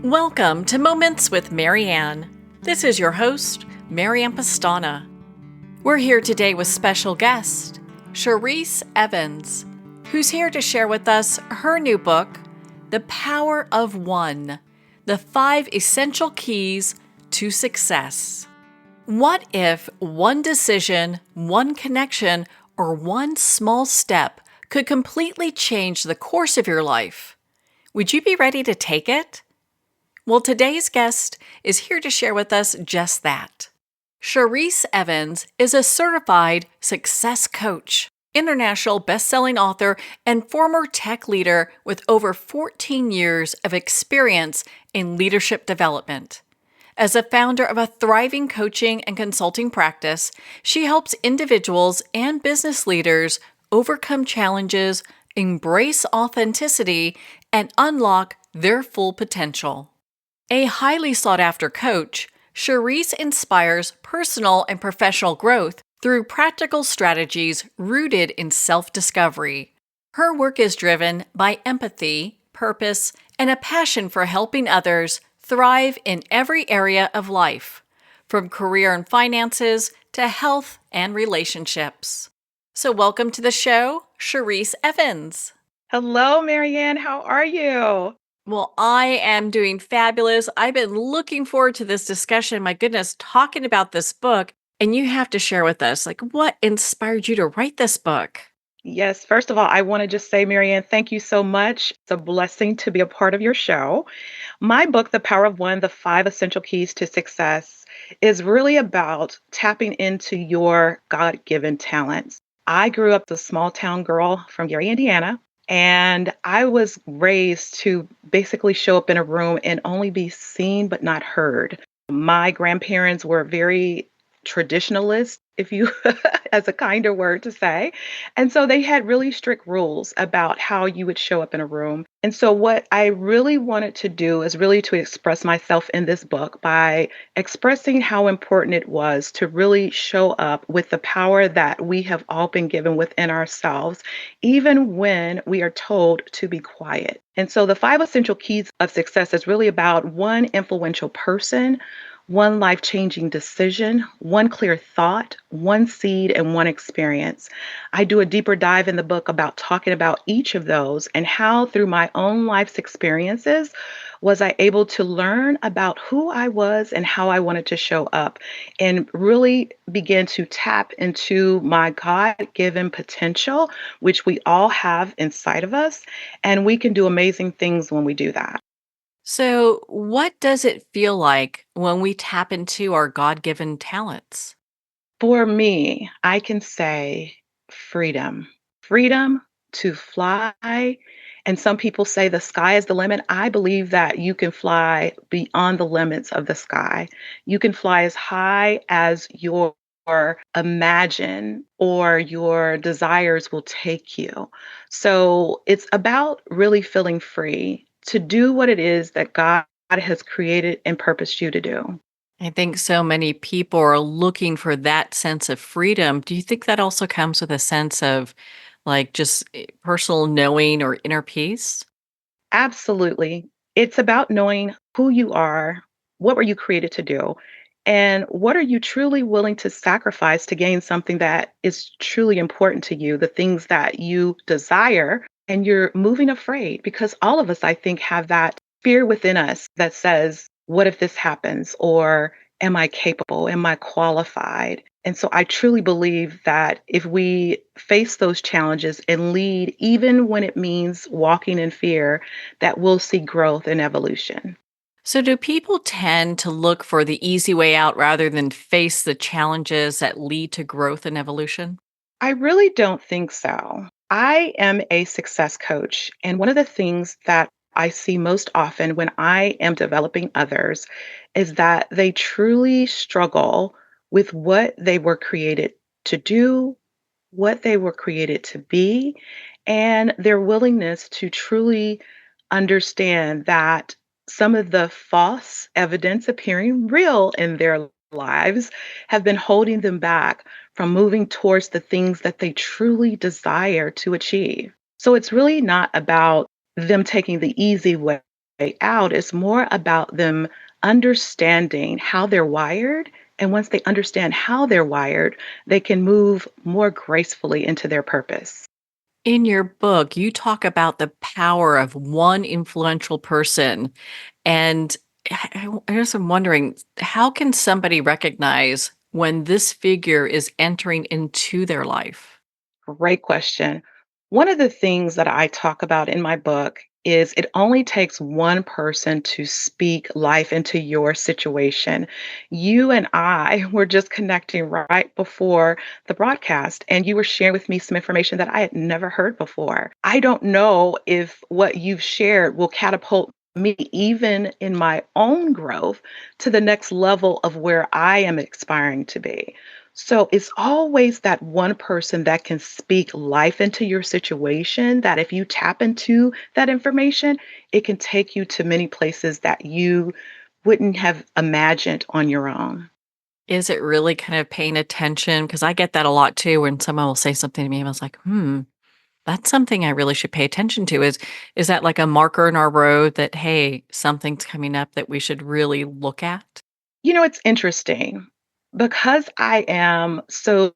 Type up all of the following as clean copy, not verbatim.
Welcome to Moments with Marianne. This is your host, Marianne Pastana. We're here today with special guest, Shareese Evans, who's here to share with us her new book, The Power of One, the 5 Essential Keys to Success. What if one decision, one connection, or one small step could completely change the course of your life? Would you be ready to take it? Well, today's guest is here to share with us just that. Shareese Evans is a certified success coach, international best-selling author, and former tech leader with over 14 years of experience in leadership development. As a founder of a thriving coaching and consulting practice, she helps individuals and business leaders overcome challenges, embrace authenticity, and unlock their full potential. A highly sought-after coach, Shareese inspires personal and professional growth through practical strategies rooted in self-discovery. Her work is driven by empathy, purpose, and a passion for helping others thrive in every area of life, from career and finances to health and relationships. So welcome to the show, Shareese Evans. Hello, Marianne. How are you? Well, I am doing fabulous. I've been looking forward to this discussion. My goodness, talking about this book, and you have to share with us, what inspired you to write this book? Yes, first of all, I want to just say, Marianne, thank you so much. It's a blessing to be a part of your show. My book, The Power of One, the 5 Essential Keys to Success, is really about tapping into your God-given talents. I grew up a small town girl from Gary, Indiana, and I was raised to basically show up in a room and only be seen but not heard. My grandparents were very traditionalist, if you, as a kinder word to say. And so they had really strict rules about how you would show up in a room. And so what I really wanted to do is really to express myself in this book by expressing how important it was to really show up with the power that we have all been given within ourselves, even when we are told to be quiet. And so the 5 essential keys of success is really about one influential person, one life changing decision, one clear thought, one seed, and one experience. I do a deeper dive in the book about talking about each of those and how, through my own life's experiences, was I able to learn about who I was and how I wanted to show up and really begin to tap into my God given potential, which we all have inside of us. And we can do amazing things when we do that. So, what does it feel like when we tap into our God-given talents? For me, I can say freedom. Freedom to fly. And some people say the sky is the limit. I believe that you can fly beyond the limits of the sky. You can fly as high as your imagine or your desires will take you. So it's about really feeling free to do what it is that God has created and purposed you to do. I think so many people are looking for that sense of freedom. Do you think that also comes with a sense of just personal knowing or inner peace? Absolutely. It's about knowing who you are, what were you created to do, and what are you truly willing to sacrifice to gain something that is truly important to you, the things that you desire, and you're moving afraid because all of us, I think, have that fear within us that says, what if this happens? Or am I capable? Am I qualified? And so I truly believe that if we face those challenges and lead, even when it means walking in fear, that we'll see growth and evolution. So, do people tend to look for the easy way out rather than face the challenges that lead to growth and evolution? I really don't think so. I am a success coach. And one of the things that I see most often when I am developing others is that they truly struggle with what they were created to do, what they were created to be, and their willingness to truly understand that some of the false evidence appearing real in their lives have been holding them back from moving towards the things that they truly desire to achieve. So it's really not about them taking the easy way. way out. It's more about them understanding how they're wired. And once they understand how they're wired, they can move more gracefully into their purpose. In your book, you talk about the power of one influential person. And I guess I'm wondering, how can somebody recognize when this figure is entering into their life? Great question. One of the things that I talk about in my book is it only takes one person to speak life into your situation. You and I were just connecting right before the broadcast, and you were sharing with me some information that I had never heard before. I don't know if what you've shared will catapult me, even in my own growth, to the next level of where I am aspiring to be. So it's always that one person that can speak life into your situation, that if you tap into that information, it can take you to many places that you wouldn't have imagined on your own. Is it really kind of paying attention? Because I get that a lot too when someone will say something to me and I was like, that's something I really should pay attention to. Is that like a marker in our road that, hey, something's coming up that we should really look at? It's interesting because I am so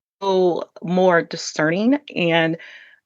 more discerning and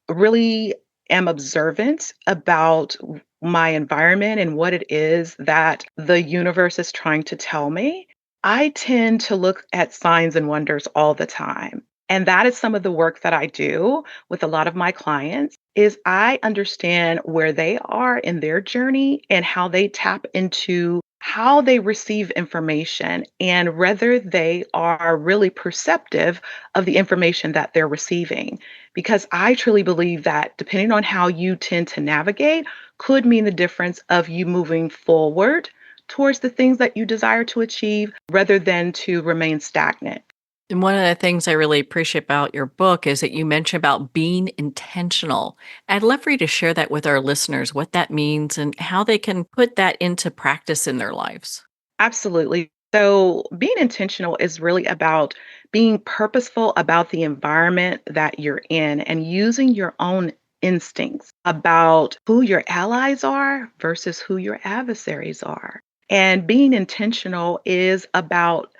really am observant about my environment and what it is that the universe is trying to tell me. I tend to look at signs and wonders all the time. And that is some of the work that I do with a lot of my clients is I understand where they are in their journey and how they tap into how they receive information and whether they are really perceptive of the information that they're receiving, because I truly believe that depending on how you tend to navigate could mean the difference of you moving forward towards the things that you desire to achieve rather than to remain stagnant. And one of the things I really appreciate about your book is that you mention about being intentional. I'd love for you to share that with our listeners, what that means and how they can put that into practice in their lives. Absolutely. So, being intentional is really about being purposeful about the environment that you're in and using your own instincts about who your allies are versus who your adversaries are. And being intentional is about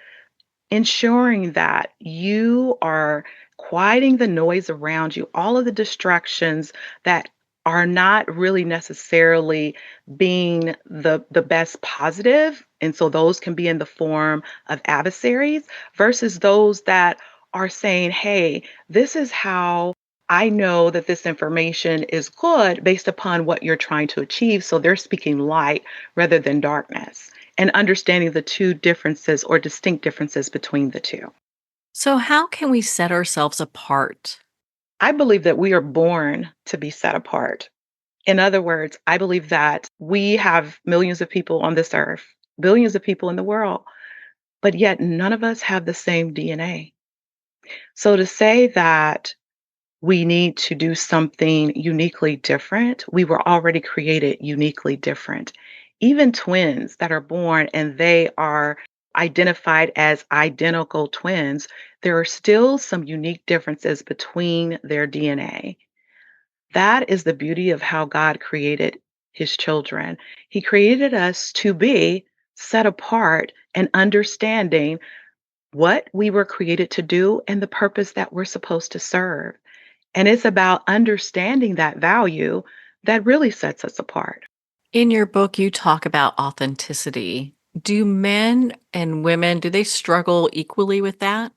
ensuring that you are quieting the noise around you, all of the distractions that are not really necessarily being the best positive. And so those can be in the form of adversaries versus those that are saying, hey, this is how I know that this information is good based upon what you're trying to achieve. So they're speaking light rather than darkness and understanding the two differences or distinct differences between the two. So, how can we set ourselves apart? I believe that we are born to be set apart. In other words, I believe that we have millions of people on this earth, billions of people in the world, but yet none of us have the same DNA. So to say that we need to do something uniquely different, we were already created uniquely different. Even twins that are born and they are identified as identical twins, there are still some unique differences between their DNA. That is the beauty of how God created his children. He created us to be set apart and understanding what we were created to do and the purpose that we're supposed to serve. And it's about understanding that value that really sets us apart. In your book, you talk about authenticity. Do men and women, do they struggle equally with that?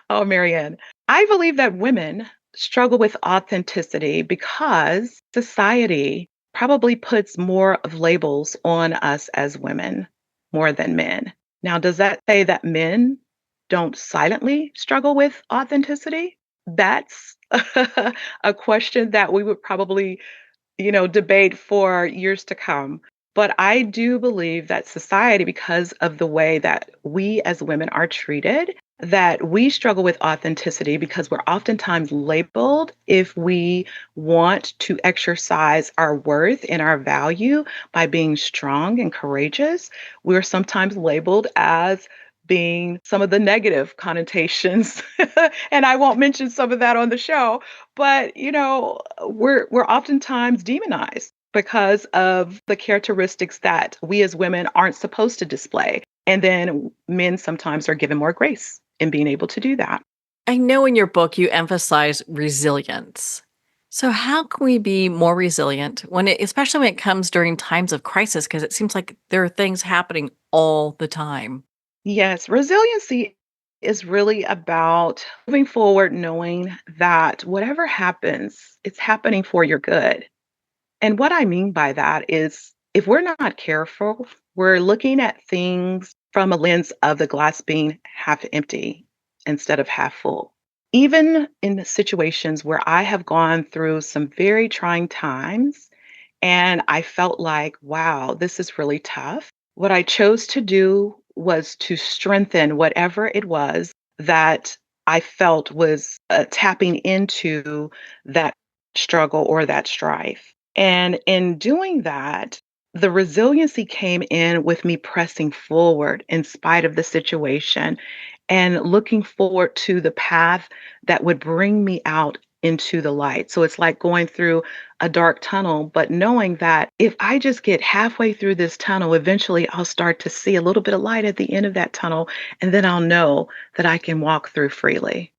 Oh, Marianne, I believe that women struggle with authenticity because society probably puts more of labels on us as women more than men. Now, does that say that men don't silently struggle with authenticity? That's a question that we would probably debate for years to come. But I do believe that society, because of the way that we as women are treated, that we struggle with authenticity because we're oftentimes labeled if we want to exercise our worth and our value by being strong and courageous. We're sometimes labeled as being some of the negative connotations. And I won't mention some of that on the show, but we're oftentimes demonized because of the characteristics that we as women aren't supposed to display. And then men sometimes are given more grace in being able to do that. I know in your book you emphasize resilience. So, how can we be more resilient especially when it comes during times of crisis? Because it seems like there are things happening all the time. Yes, resiliency is really about moving forward, knowing that whatever happens, it's happening for your good. And what I mean by that is if we're not careful, we're looking at things from a lens of the glass being half empty instead of half full. Even in the situations where I have gone through some very trying times and I felt like, wow, this is really tough. What I chose to do was to strengthen whatever it was that I felt was tapping into that struggle or that strife. And in doing that, the resiliency came in with me pressing forward in spite of the situation and looking forward to the path that would bring me out into the light. So it's like going through a dark tunnel, but knowing that if I just get halfway through this tunnel, eventually I'll start to see a little bit of light at the end of that tunnel, and then I'll know that I can walk through freely.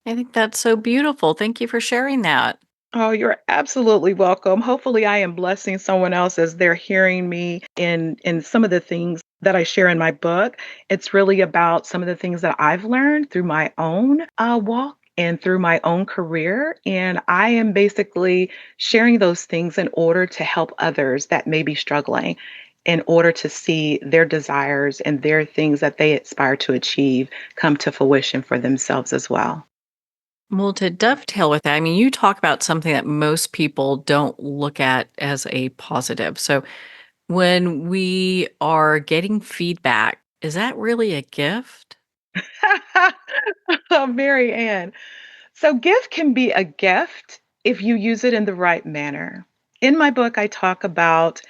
I think that's so beautiful. Thank you for sharing that. Oh, you're absolutely welcome. Hopefully, I am blessing someone else as they're hearing me in some of the things that I share in my book. It's really about some of the things that I've learned through my own walk and through my own career. And I am basically sharing those things in order to help others that may be struggling, in order to see their desires and their things that they aspire to achieve come to fruition for themselves as well. Well, to dovetail with that, I mean, you talk about something that most people don't look at as a positive. So, when we are getting feedback, is that really a gift? Oh, Marianne. So, gift can be a gift if you use it in the right manner. In my book, I talk about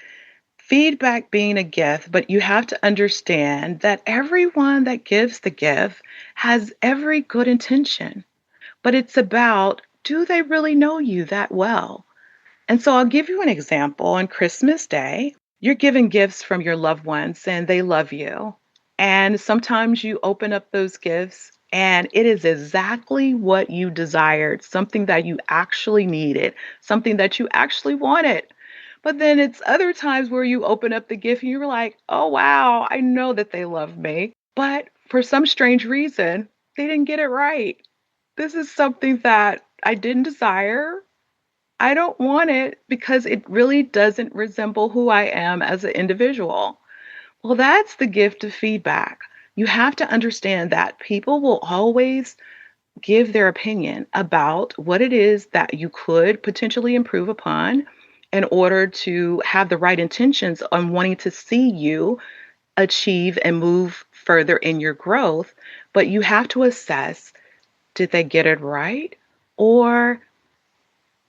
feedback being a gift, but you have to understand that everyone that gives the gift has every good intention. But it's about, do they really know you that well? And so I'll give you an example. On Christmas Day, you're giving gifts from your loved ones and they love you. And sometimes you open up those gifts and it is exactly what you desired, something that you actually needed, something that you actually wanted. But then it's other times where you open up the gift and you're like, oh, wow, I know that they love me. But for some strange reason, they didn't get it right. This is something that I didn't desire. I don't want it because it really doesn't resemble who I am as an individual. Well, that's the gift of feedback. You have to understand that people will always give their opinion about what it is that you could potentially improve upon in order to have the right intentions on wanting to see you achieve and move further in your growth. But you have to assess, did they get it right? Or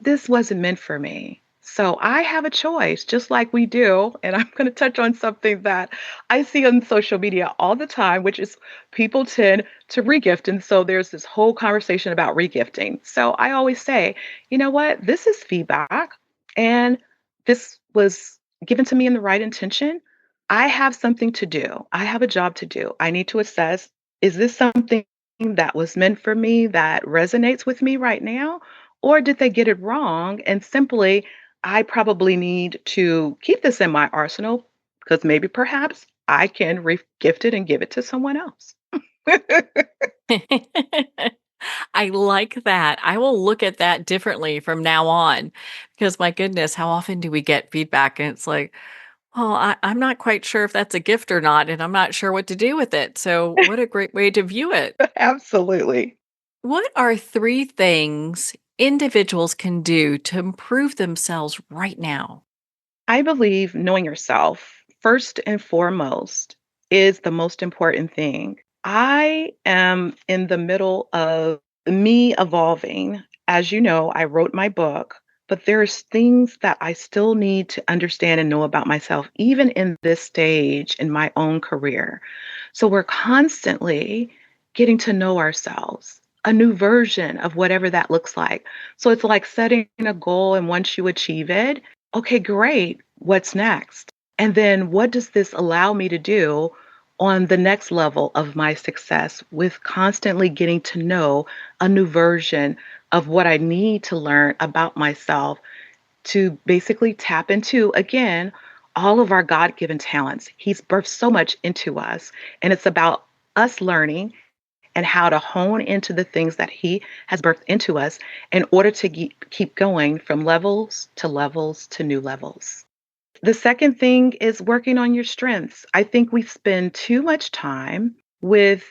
this wasn't meant for me. So I have a choice, just like we do. And I'm going to touch on something that I see on social media all the time, which is people tend to regift. And so there's this whole conversation about regifting. So I always say, you know what? This is feedback. And this was given to me in the right intention. I have something to do, I have a job to do. I need to assess, is this something that was meant for me that resonates with me right now? Or did they get it wrong? And simply, I probably need to keep this in my arsenal because maybe perhaps I can gift it and give it to someone else. I like that. I will look at that differently from now on because my goodness, how often do we get feedback and it's like, well, I'm not quite sure if that's a gift or not, and I'm not sure what to do with it. So, what a great way to view it. Absolutely. What are three things individuals can do to improve themselves right now? I believe knowing yourself, first and foremost, is the most important thing. I am in the middle of me evolving. As you know, I wrote my book, but there's things that I still need to understand and know about myself, even in this stage in my own career. So we're constantly getting to know ourselves, a new version of whatever that looks like. So it's like setting a goal, and once you achieve it, Okay, great. What's next? And then what does this allow me to do on the next level of my success with constantly getting to know a new version of what I need to learn about myself to basically tap into, again, all of our God given talents. He's birthed so much into us, and it's about us learning and how to hone into the things that He has birthed into us in order to keep going from levels to levels to new levels. The second thing is working on your strengths. I think we spend too much time with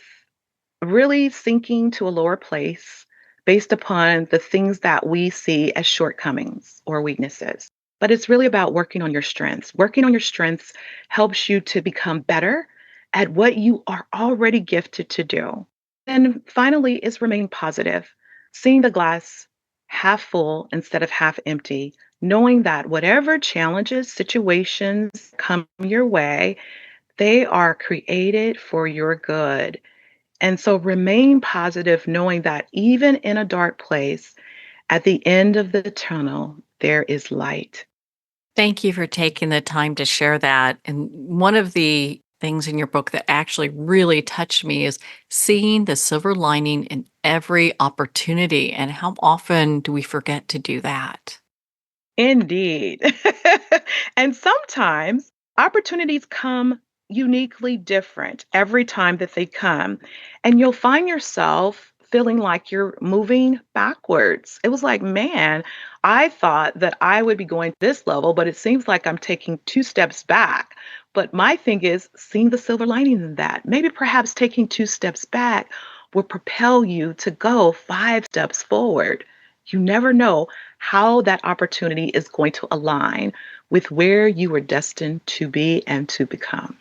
really sinking to a lower place based upon the things that we see as shortcomings or weaknesses. But it's really about working on your strengths. Working on your strengths helps you to become better at what you are already gifted to do. And finally, is remain positive, seeing the glass half full instead of half empty, knowing that whatever challenges, situations come your way, they are created for your good. And so remain positive, knowing that even in a dark place, at the end of the tunnel, there is light. Thank you for taking the time to share that. And one of the things in your book that actually really touched me is seeing the silver lining in every opportunity. And how often do we forget to do that? Indeed. And sometimes opportunities come uniquely different every time that they come. And you'll find yourself feeling like you're moving backwards. It was like, man, I thought that I would be going this level, but it seems like I'm taking two steps back. But my thing is seeing the silver lining in that. Maybe perhaps taking two steps back will propel you to go five steps forward. You never know how that opportunity is going to align with where you were destined to be and to become.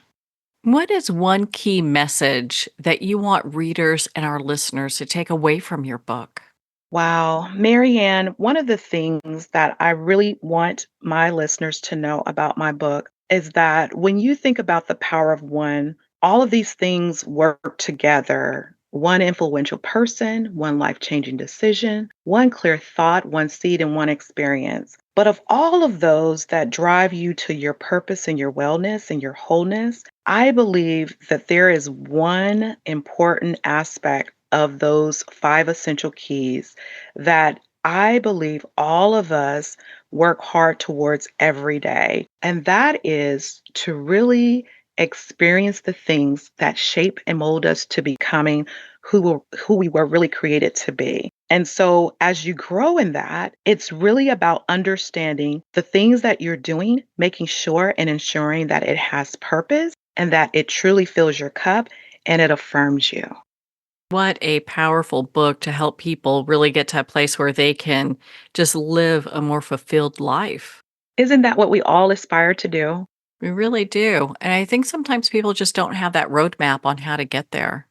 What is one key message that you want readers and our listeners to take away from your book? Wow, Marianne, one of the things that I really want my listeners to know about my book is that when you think about the power of one, all of these things work together. One influential person, one life changing decision, one clear thought, one seed, and one experience. But of all of those that drive you to your purpose and your wellness and your wholeness, I believe that there is one important aspect of those five essential keys that I believe all of us work hard towards every day. And that is to really experience the things that shape and mold us to becoming who we were really created to be. And so as you grow in that, it's really about understanding the things that you're doing, making sure and ensuring that it has purpose and that it truly fills your cup and it affirms you. What a powerful book to help people really get to a place where they can just live a more fulfilled life. Isn't that what we all aspire to do? We really do. And I think sometimes people just don't have that roadmap on how to get there.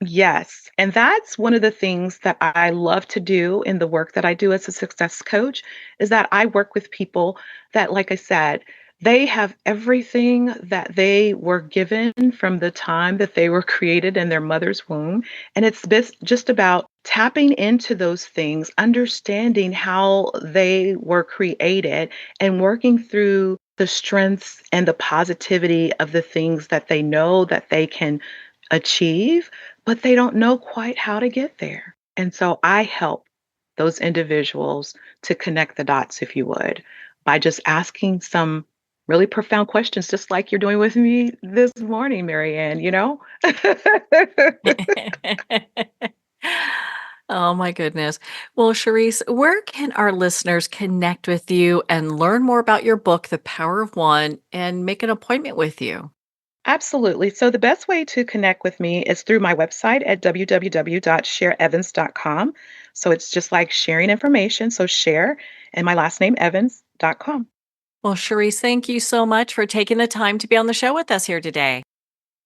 Yes. And that's one of the things that I love to do in the work that I do as a success coach is that I work with people that, like I said, they have everything that they were given from the time that they were created in their mother's womb. And it's just about tapping into those things, understanding how they were created, and working through the strengths and the positivity of the things that they know that they can achieve, but they don't know quite how to get there. And so I help those individuals to connect the dots, if you would, by just asking some really profound questions, just like you're doing with me this morning, Marianne, you know? Oh my goodness. Well, Charisse, where can our listeners connect with you and learn more about your book, The Power of One, and make an appointment with you? Absolutely. So the best way to connect with me is through my website at www.shareevans.com. So it's just like sharing information. So share and my last name, Evans.com. Well, Charisse, thank you so much for taking the time to be on the show with us here today.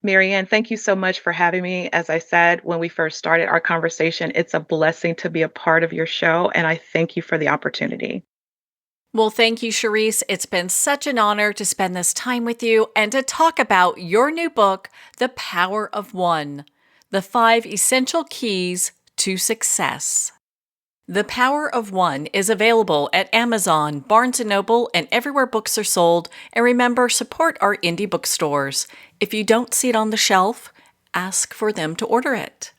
Marianne, thank you so much for having me. As I said when we first started our conversation, it's a blessing to be a part of your show, and I thank you for the opportunity. Well, thank you, Charisse. It's been such an honor to spend this time with you and to talk about your new book, The Power of One: The Five Essential Keys to Success. The Power of One is available at Amazon, Barnes & Noble, and everywhere books are sold. And remember, support our indie bookstores. If you don't see it on the shelf, ask for them to order it.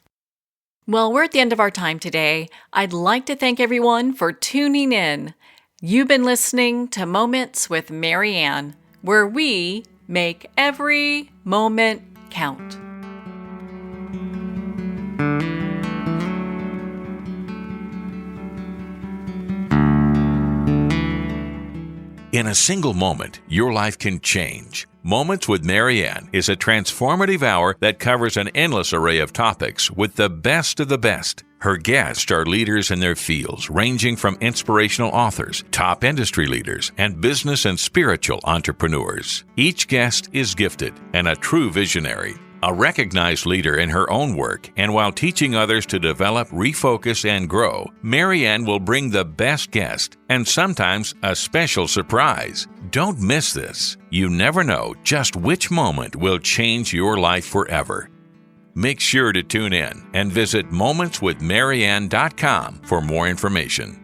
Well, we're at the end of our time today. I'd like to thank everyone for tuning in. You've been listening to Moments with Marianne, where we make every moment count. In a single moment, your life can change. Moments with Marianne is a transformative hour that covers an endless array of topics with the best of the best. Her guests are leaders in their fields, ranging from inspirational authors, top industry leaders, and business and spiritual entrepreneurs. Each guest is gifted and a true visionary, a recognized leader in her own work, and while teaching others to develop, refocus, and grow, Marianne will bring the best guest and sometimes a special surprise. Don't miss this. You never know just which moment will change your life forever. Make sure to tune in and visit momentswithmarianne.com for more information.